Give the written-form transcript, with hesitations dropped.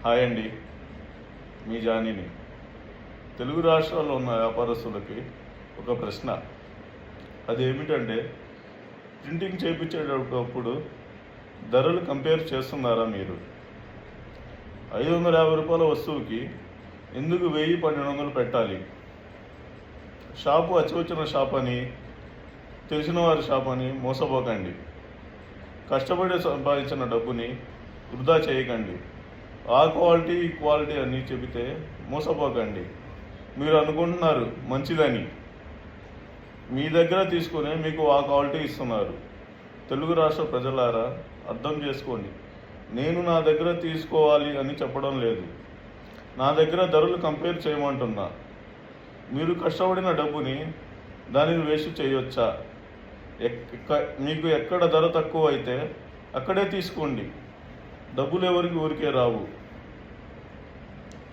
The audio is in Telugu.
హాయ్ అండి, మీ జానీని. తెలుగు రాష్ట్రాల్లో ఉన్న వ్యాపారస్తులకి ఒక ప్రశ్న. అదేమిటంటే, ప్రింటింగ్ చేయించేటప్పుడు ధరలు కంపేర్ చేస్తున్నారా మీరు? 550 రూపాయల వస్తువుకి ఎందుకు 1000-1200 పెట్టాలి? షాపు అచ్చివచ్చిన షాప్ అని, తెలిసిన వారి షాప్ అని మోసపోకండి. కష్టపడి సంపాదించిన డబ్బుని వృధా చేయకండి. ఆ క్వాలిటీ ఈ క్వాలిటీ అని చెబితే మోసపోకండి. మీరు అనుకుంటున్నారు మంచిదని, మీ దగ్గర తీసుకునే మీకు ఆ క్వాలిటీ ఇస్తున్నారు. తెలుగు రాష్ట్ర ప్రజలారా అర్థం చేసుకోండి. నేను నా దగ్గర తీసుకోవాలి అని చెప్పడం లేదు, నా దగ్గర ధరలు కంపేర్ చేయమంటున్నా. మీరు కష్టపడిన డబ్బుని దానిని వేస్ట్ చేయొచ్చా? మీకు ఎక్కడ ధర తక్కువ అయితే అక్కడే తీసుకోండి. డబ్బులు ఎవరికి ఊరికే రావు.